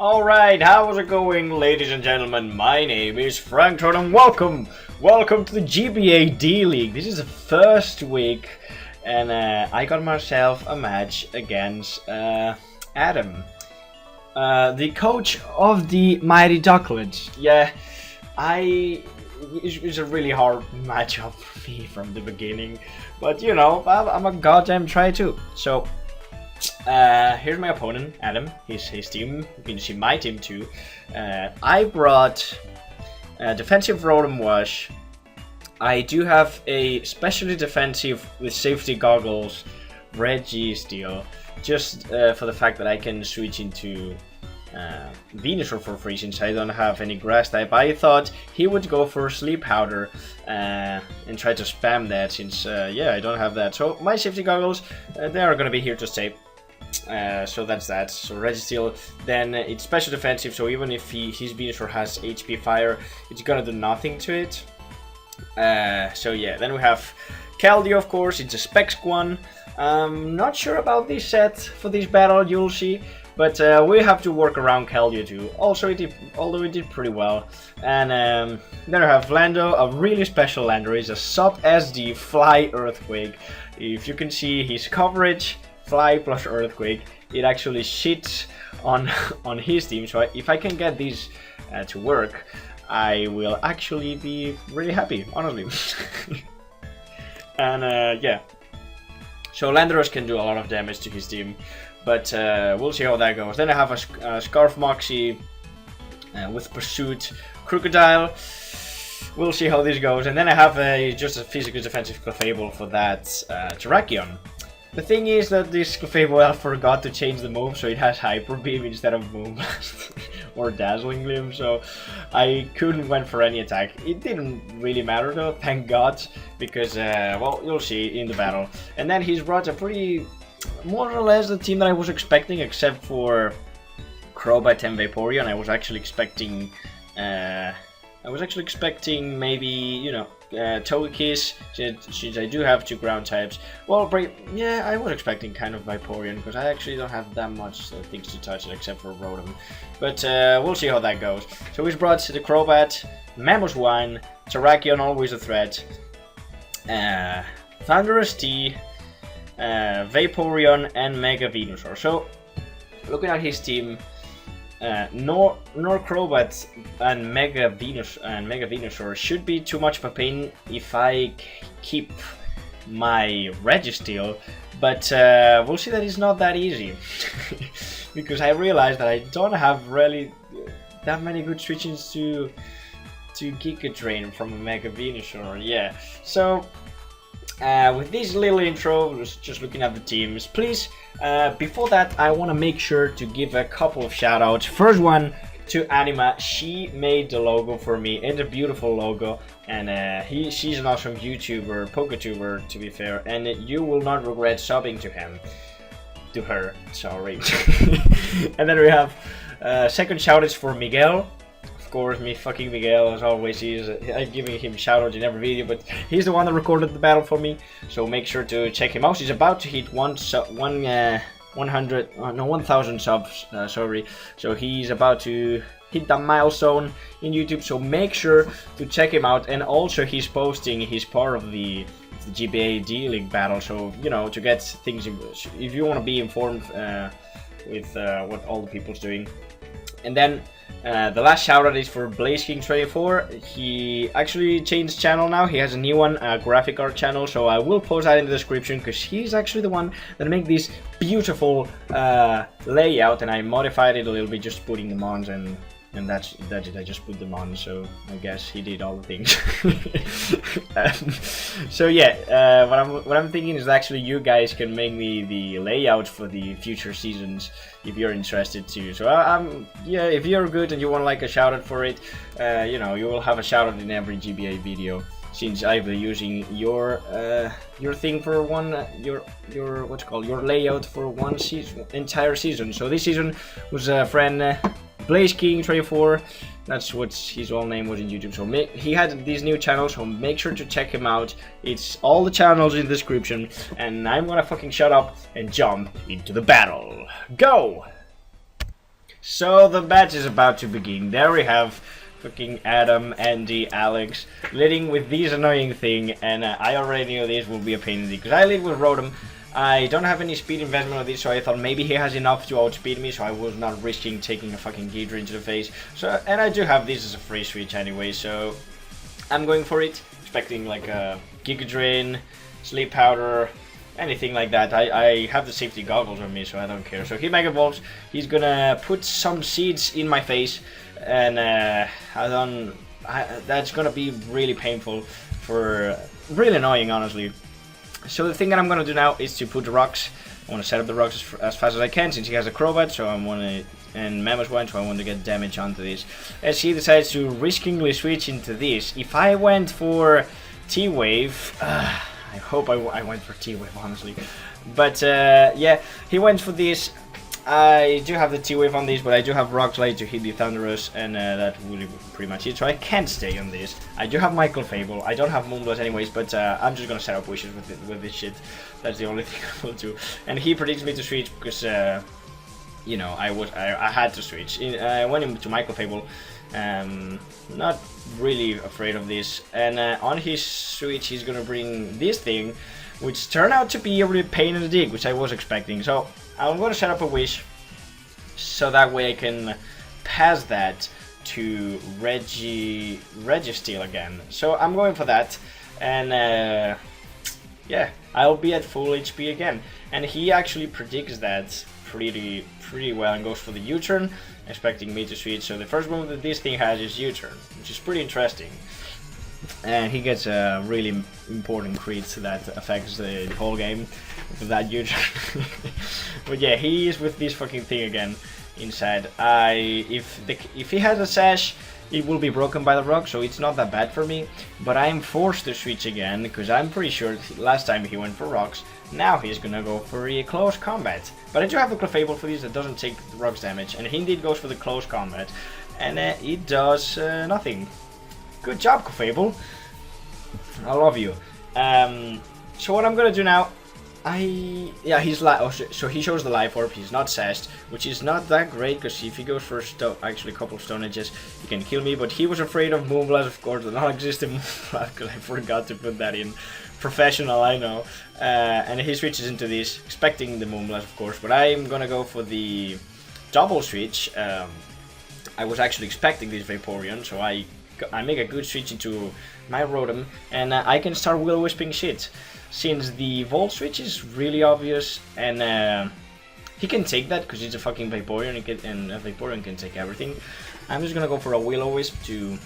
Alright, how's it going, ladies and gentlemen? My name is Frank and welcome to the GBA D-League. This is the first week, and I got myself a match against Adam, the coach of the mighty Duckletts. Yeah, it was a really hard matchup for me from the beginning, but you know, I'm a goddamn try too. So here's my opponent, Adam. His team. You can see my team too. I brought defensive Rotom Wash. I do have a specially defensive with safety goggles, Reggie Steel, just for the fact that I can switch into Venusaur for free since I don't have any grass type. I thought he would go for Sleep Powder and try to spam that since yeah, I don't have that. So my safety goggles, they are gonna be here to stay. So that's that. So Registeel, then it's special defensive, so even if his Venusaur has HP Fire, it's gonna do nothing to it. So yeah, then we have Keldeo, of course. It's a Specs one. Not sure about this set for this battle, you'll see, but we have to work around Keldeo too. Also, although it did pretty well. And then I have Lando, a really special Lando. It's a Sub SD Fly Earthquake. If you can see his coverage, Fly plus Earthquake, it actually shits on his team. So if I can get these to work, I will actually be really happy, honestly. And yeah, so Landorus can do a lot of damage to his team, but we'll see how that goes. Then I have a Scarf Moxie with Pursuit Crocodile. We'll see how this goes. And then I have just a physical defensive Clefable for that Terrakion. The thing is that this Clefable, I forgot to change the move, so it has Hyper Beam instead of Moonblast or Dazzling Gleam, so I couldn't went for any attack. It didn't really matter though, thank God, because, well, you'll see in the battle. And then he's brought a pretty, more or less the team that I was expecting, except for Crobat and Vaporeon. I was actually expecting, maybe, you know, Togekiss, since I do have two ground types. Well, yeah, I was expecting kind of Vaporeon, because I actually don't have that much things to touch it except for Rotom. But we'll see how that goes. So he's brought the Crobat, Mamoswine, Terrakion, always a threat, Thundurus T, Vaporeon, and Mega Venusaur. So, looking at his team, nor Crobat and Mega Venusaur should be too much of a pain if I keep my Registeel, but we'll see that it's not that easy. Because I realized that I don't have really that many good switches to Giga Drain from a Mega Venusaur. Yeah, so with this little intro, just looking at the teams, please, before that, I want to make sure to give a couple of shout outs. First one to Anima. She made the logo for me. It's a beautiful logo, and she's an awesome YouTuber, PokeTuber to be fair, and you will not regret subbing to her, sorry. And then we have second shout outs for Miguel. Of course, me fucking Miguel, as always. I'm giving him shoutouts in every video, but he's the one that recorded the battle for me, so make sure to check him out. He's about to hit 1,000 subs, sorry. So he's about to hit that milestone in YouTube, so make sure to check him out. And also he's posting, he's part of the GBA D-League battle, so you know, to get things, if you want to be informed with what all the people's doing. And then the last shoutout is for BlazeKing24. He actually changed channel now. He has a new one, a graphic art channel, so I will post that in the description, because he's actually the one that made this beautiful layout, and I modified it a little bit, just putting the mons, and that's it. I just put them on, so I guess he did all the things. So yeah, what I'm thinking is actually you guys can make me the layout for the future seasons if you're interested too. So yeah, if you're good and you want like a shout out for it, you know, you will have a shout out in every GBA video, since I've been using your thing for one, your what's it called, your layout for one season, entire season. So this season was a friend, BlazeKing24, that's what his whole name was in YouTube. So he had these new channels, so make sure to check him out. It's all the channels in the description, and I'm gonna fucking shut up and jump into the battle. Go! So the match is about to begin. There we have fucking Adam, Andy, Alex leading with these annoying thing, and I already knew this would be a pain in the because I lead with Rotom. I don't have any speed investment on this, so I thought maybe he has enough to outspeed me, so I was not risking taking a fucking Ghidra into the face. So, and I do have this as a free switch anyway, so I'm going for it, expecting like a Giga Drain, Sleep Powder, anything like that. I have the safety goggles on me, so I don't care. So he Mega Evolves, he's gonna put some seeds in my face, and that's gonna be really painful, for really annoying, honestly. So the thing that I'm gonna do now is to put the rocks. I want to set up the rocks as fast as I can, since he has a Crobat, so I want to, and Mammothwine, so I want to get damage onto this. As he decides to riskingly switch into this. If I went for T-Wave, I hope I went for T-Wave, honestly. But yeah, he went for this. I do have the T-Wave on these, but I do have Rock Slide to hit the Thunderous, and that will be pretty much it. So I can't stay on this. I do have Michael Fable. I don't have Moonblast anyways, but I'm just gonna set up wishes with this shit. That's the only thing I will do. And he predicts me to switch because, you know, I had to switch. I went into Michael Fable. Not really afraid of this. And on his switch, he's gonna bring this thing, which turned out to be a real pain in the dick, which I was expecting. So I'm going to set up a wish, so that way I can pass that to Registeel again. So I'm going for that, and yeah, I'll be at full HP again. And he actually predicts that pretty well and goes for the U-turn, expecting me to switch. So the first move that this thing has is U-turn, which is pretty interesting. And he gets a really important crit that affects the whole game with that U-turn. But yeah, he is with this fucking thing again inside. If he has a sash, it will be broken by the rock, so it's not that bad for me. But I'm forced to switch again because I'm pretty sure last time he went for rocks. Now he's gonna go for a close combat. But I do have a Clefable for this that doesn't take rocks damage, and he indeed goes for the close combat, and it does nothing. Good job, Clefable. I love you. So what I'm gonna do now, he's so he shows the Life Orb. He's not sashed, which is not that great because if he goes for actually a couple of Stone Edges, he can kill me. But he was afraid of Moonblast, of course, the non-existent Moonblast, because I forgot to put that in. Professional, I know. And he switches into this, expecting the Moonblast, of course. But I'm gonna go for the double switch. I was actually expecting this Vaporeon, so I make a good switch into my Rotom, and I can start Will-O-Wisping shit. Since the Volt switch is really obvious, and he can take that because he's a fucking Vaporeon, and a Vaporeon can take everything. I'm just gonna go for a Will-O-Wisp to,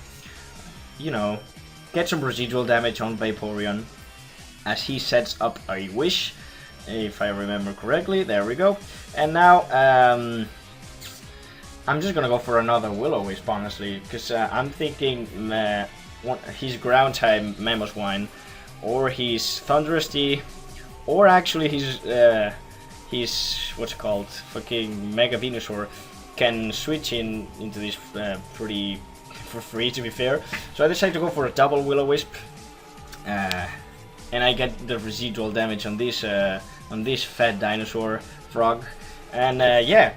you know, get some residual damage on Vaporeon as he sets up a Wish, if I remember correctly. There we go. And now I'm just gonna go for another Will-O-Wisp, honestly, because I'm thinking his ground type Mammothwine, or his Thunderous Tea, or actually his what's it called, fucking Mega Venusaur can switch into this pretty for free, to be fair. So I decided to go for a double Will-O-Wisp, and I get the residual damage on this fat dinosaur frog. And yeah,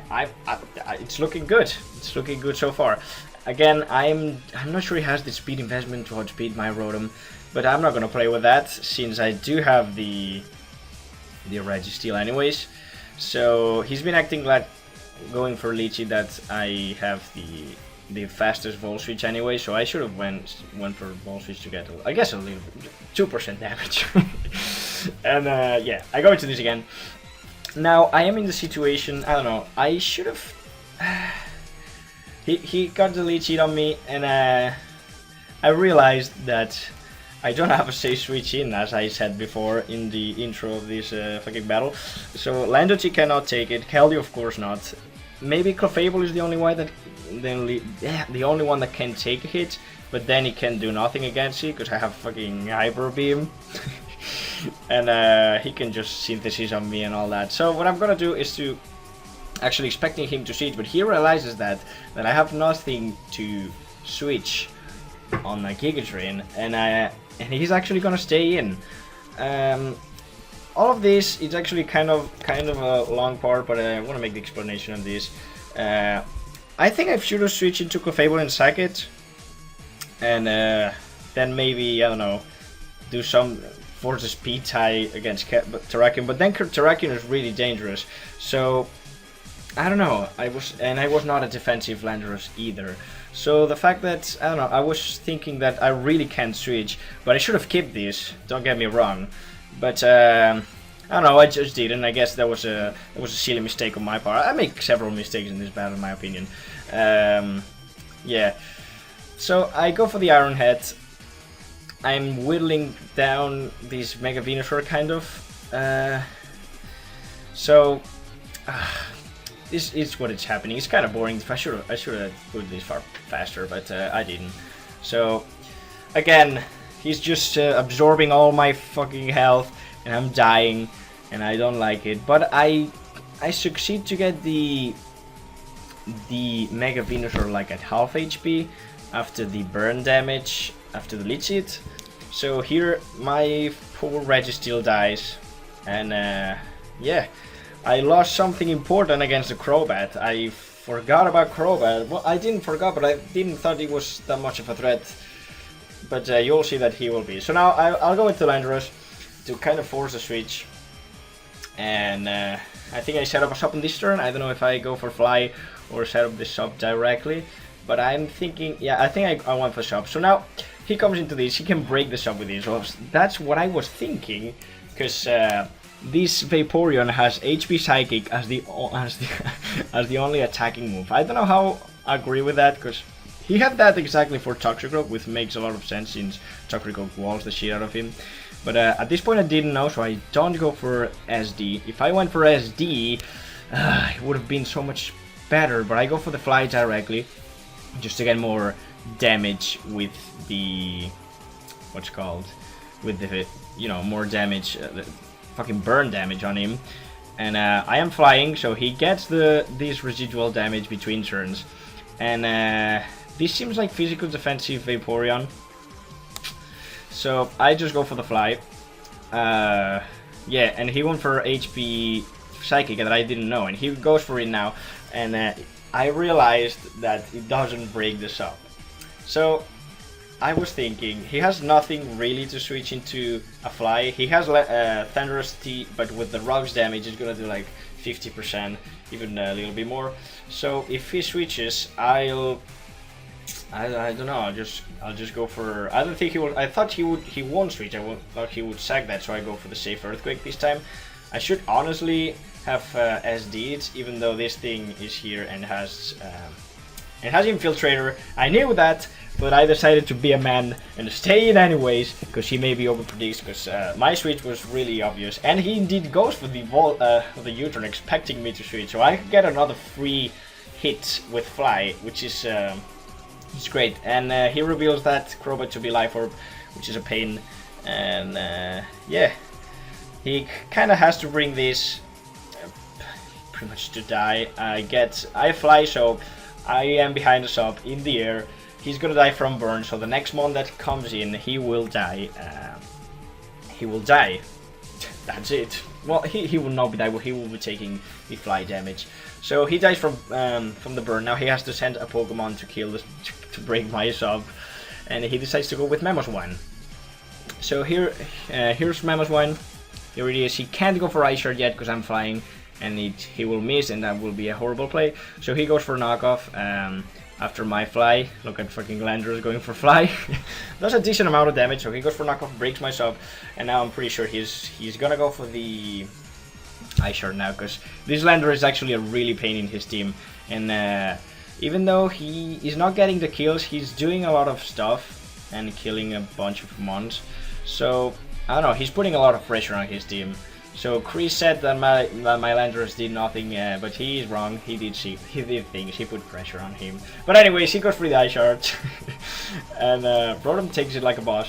it's looking good. It's looking good so far. Again, I'm not sure he has the speed investment to outspeed my Rotom, but I'm not gonna play with that since I do have the Registeel anyways. So he's been acting like going for Lychee that I have the fastest Volt Switch anyway. So I should have went for Volt Switch to get I guess a little 2% damage. And yeah, I go into this again. Now, I am in the situation, I don't know, I should have... he got the lead sheet on me, and I realized that I don't have a safe switch in, as I said before in the intro of this fucking battle. So Landochi cannot take it, Keldeo of course not. Maybe Clefable is the only one that can take a hit, but then he can do nothing against it, because I have fucking Hyper Beam. And he can just synthesis on me and all that. So what I'm gonna do is to actually expecting him to switch, but he realizes that I have nothing to switch on my Giga Drain, and he's actually gonna stay in. All of this is actually kind of a long part, but I want to make the explanation of this. I think I should have switched into Clefable and sack it. And then maybe, I don't know, do some force a speed tie against Terrakion. But then Terrakion is really dangerous. So, I don't know. I was not a defensive Landorus either. So the fact that, I don't know, I was thinking that I really can't switch. But I should have kept this, don't get me wrong. But, I don't know, I just didn't. I guess that was a silly mistake on my part. I make several mistakes in this battle, in my opinion. Yeah. So I go for the Iron Head. I'm whittling down this Mega Venusaur, kind of. This is what is happening. It's kind of boring. I should have put this far faster, but I didn't. So again, he's just absorbing all my fucking health, and I'm dying, and I don't like it. But I succeed to get the Mega Venusaur like at half HP after the burn damage, after the Leech Seed. So here my poor Registeel dies, and yeah, I lost something important against the Crobat. I forgot about Crobat. Well, I didn't forget, but I didn't thought it was that much of a threat. But you'll see that he will be. So now I'll go into Landorus to kind of force a switch. And I think I set up a sub in this turn. I don't know if I go for Fly or set up the sub directly. But I'm thinking, yeah, I think I want for sub. So now he comes into this. He can break the sub with these. So that's what I was thinking. Because this Vaporeon has HP Psychic as the only attacking move. I don't know how I agree with that, because he had that exactly for Toxicroak, which makes a lot of sense since Toxicroak walls the shit out of him. But at this point I didn't know, so I don't go for SD. If I went for SD, it would have been so much better, but I go for the Fly directly, just to get more damage with the, what's called, with the, you know, more damage, fucking burn damage on him. And I am flying, so he gets this residual damage between turns. And this seems like physical defensive Vaporeon. So I just go for the Fly. Yeah, and he went for HP Psychic that I didn't know, and he goes for it now. And I realized that it doesn't break this up. So I was thinking, he has nothing really to switch into a Fly. He has Thunderous T, but with the Rocks damage, it's gonna do like 50%, even a little bit more. So if he switches, I don't know. I'll just go for. I don't think he will. I thought he won't switch. Thought he would sack that, so I go for the safe Earthquake this time. I should honestly have SD'd, even though this thing is here and has Infiltrator. I knew that, but I decided to be a man and stay in anyways, because he maybe overpredicts, because my switch was really obvious. And he indeed goes for the U-turn, expecting me to switch, so I could get another free hit with Fly, which is it's great. And he reveals that Crobat to be Life Orb, which is a pain. And yeah, he kind of has to bring this pretty much to die. I fly, so I am behind the sub in the air. He's gonna die from burn, so the next mon that comes in, he will die. He will die. That's it. Well, he will not be die. He will be taking the Fly damage. So he dies from the burn. Now he has to send a Pokemon to kill this, to break my sub, and he decides to go with Mamoswine. So here's Mamoswine. Here it is. He can't go for Ice Shard yet because I'm flying, and he will miss, and that will be a horrible play. So he goes for knockoff after my Fly. Look at fucking Landorus going for Fly. Does a decent amount of damage, so he goes for knockoff, breaks my sub, and now I'm pretty sure he's gonna go for the Ice Shard now, because this Landorus is actually a really pain in his team. And even though he is not getting the kills, he's doing a lot of stuff and killing a bunch of mons. So I don't know, he's putting a lot of pressure on his team. So Chris said that my Landorus did nothing, but he is wrong. He did things. He put pressure on him. But anyways, he goes for the Ice Shard, and Rotom takes it like a boss.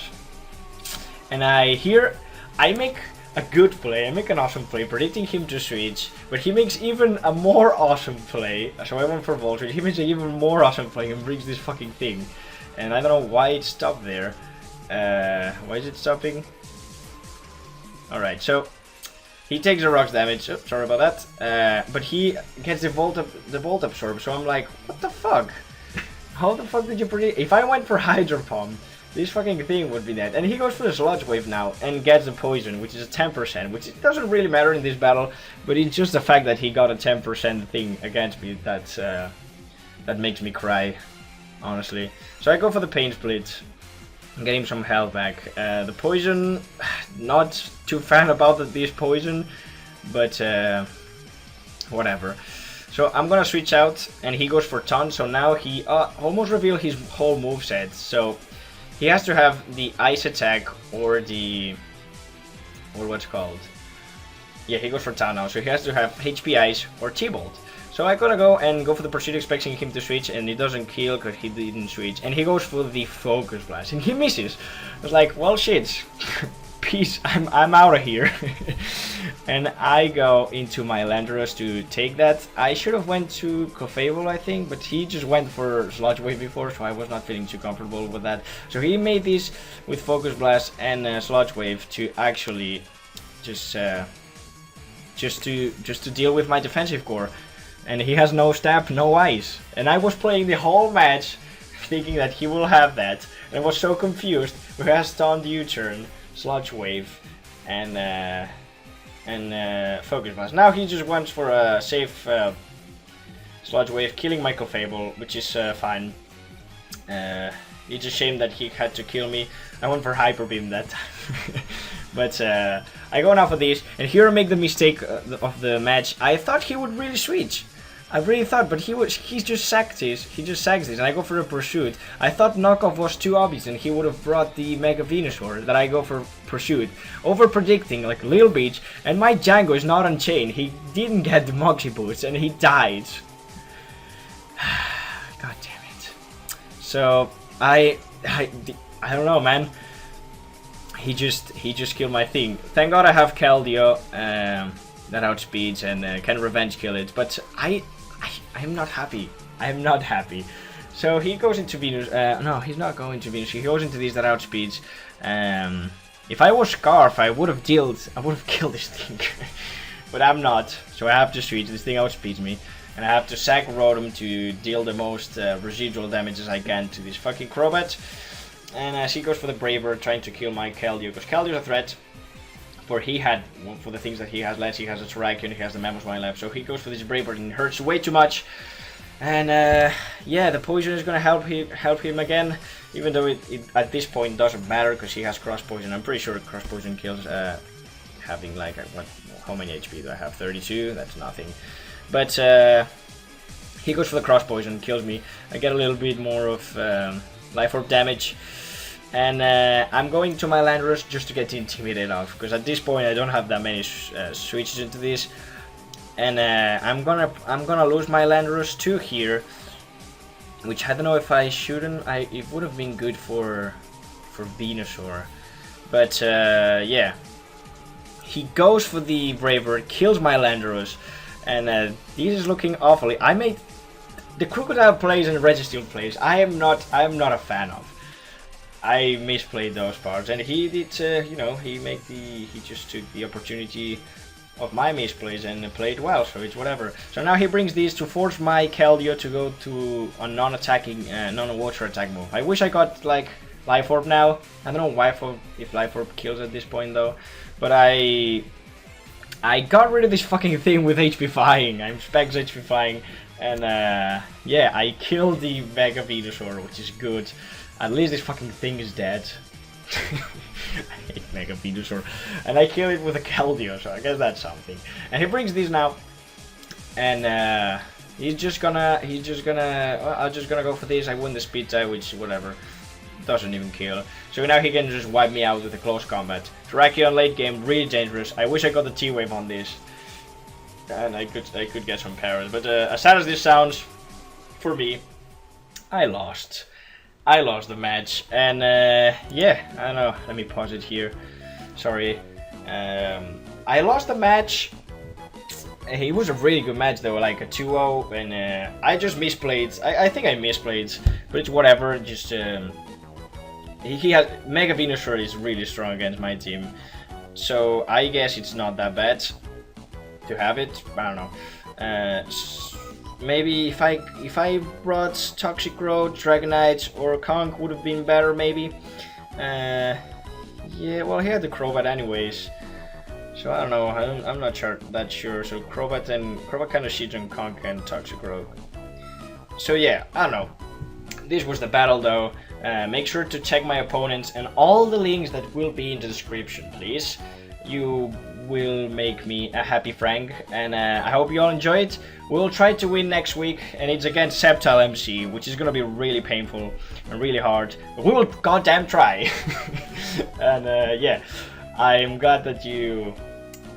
And I make a good play. I make an awesome play, predicting him to switch. But he makes even a more awesome play. So I went for Volt Switch. He makes an even more awesome play and brings this fucking thing. And I don't know why it stopped there. Why is it stopping? All right, so He takes the rocks damage. Oh, sorry about that. But he gets the Volt Absorb. So I'm like, what the fuck? How the fuck did you predict? If I went for Hydro Pump, this fucking thing would be dead. And he goes for the Sludge Wave now and gets the Poison, which is a 10%, which it doesn't really matter in this battle, but it's just the fact that he got a 10% thing against me that makes me cry, honestly. So I go for the Pain Split, get him some health back. The Poison, not too fan about this Poison, but whatever. So I'm gonna switch out, and he goes for Taunt, so now he almost revealed his whole moveset, so he has to have the Ice Attack or what's it called? Yeah, he goes for Taunt now, so he has to have HP Ice or T-Bolt. So I gotta go for the Pursuit expecting him to switch, and he doesn't kill because he didn't switch. And he goes for the Focus Blast, and he misses. I was like, well shit, peace, I'm out of here. And I go into my Landorus to take that. I should have went to Clefable, I think, but he just went for Sludge Wave before, so I was not feeling too comfortable with that. So he made this with Focus Blast and Sludge Wave to actually just to deal with my defensive core. And he has no stab, no ice. And I was playing the whole match thinking that he will have that, and I was so confused. Who has Taunt, U-turn, Sludge Wave, and Focus Blast. Now he just went for a safe Sludge Wave, killing my Clefable, which is fine. It's a shame that he had to kill me. I went for Hyper Beam that time. But I go now for this, and here I make the mistake of the match. I thought he would really switch. I really thought, but he just sacked this. He just sacks this, and I go for the Pursuit. I thought knockoff was too obvious, and he would have brought the Mega Venusaur. That I go for Pursuit, over predicting like Lil Beach. And my Django is not unchained. He didn't get the Moxie boost, and he died. God damn it. So I don't know, man. He just killed my thing. Thank God I have Keldeo that outspeeds and can revenge kill it. But I'm not happy. I'm not happy. So he goes into Venus. No, he's not going to Venus. He goes into these that outspeeds. If I was Scarf, I would have killed this thing. But I'm not. So I have to switch. This thing outspeeds me. And I have to sack Rotom to deal the most residual damage as I can to this fucking Crobat. And she goes for the Braver, trying to kill my Keldeo, because Keldeo's a threat. For the things that he has left, he has a Terrakion, he has the Mamoswine left, so he goes for this Braver and it hurts way too much. And yeah, the Poison is gonna help him again, even though it at this point doesn't matter because he has Cross Poison. I'm pretty sure Cross Poison kills having like how many HP do I have? 32. That's nothing. But he goes for the Cross Poison, kills me. I get a little bit more of Life Orb damage. And I'm going to my Landorus just to get the Intimidate off, because at this point I don't have that many switches into this, and I'm gonna lose my Landorus too here, which I don't know if I shouldn't. It would have been good for Venusaur, but yeah, he goes for the Braver, kills my Landorus, and this is looking awfully. I made the Crocodile plays and Registeel plays. I am not a fan of. I misplayed those parts, and he did, you know, he just took the opportunity of my misplays and played well, so it's whatever. So now he brings these to force my Keldeo to go to a non-attacking, non-water attack move. I wish I got, like, Life Orb now. I don't know if Life Orb kills at this point, though, but I got rid of this fucking thing with HP-fying. I'm Specs HP-fying, and yeah, I killed the Mega Venusaur, which is good. At least this fucking thing is dead. I hate Mega Venusaur. And I kill it with a Keldeo, so I guess that's something. And he brings these now. And he's just gonna well, I'm just gonna go for this. I win the speed tie, which whatever. Doesn't even kill. So now he can just wipe me out with a close combat. Terrakion late game, really dangerous. I wish I got the T-Wave on this. And I could get some parries. But as sad as this sounds, for me, I lost. I lost the match, and yeah, I don't know, let me pause it here, sorry. I lost the match. It was a really good match though, like a 2-0, and I just misplayed. I think I misplayed, but it's whatever, just he has Mega Venusaur is really strong against my team, so I guess it's not that bad to have it. I don't know. Maybe if I brought Toxic Growth, Dragonite, or Conk would have been better. Maybe. Yeah. Well, he had the Crobat anyways. So I don't know. I'm not that sure. So Crobat kind of shits on Conk and Toxic Growth. So yeah, I don't know. This was the battle though. Make sure to check my opponents and all the links that will be in the description, please. You will make me a happy Frank, and I hope you all enjoy it. We'll try to win next week, and it's against Sceptile MC, which is gonna be really painful and really hard, but we will goddamn try. And yeah, I'm glad that you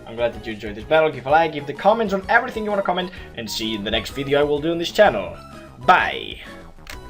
enjoyed this battle. Give a like, give the comments on everything you want to comment, and see you in the next video I will do on this channel. Bye!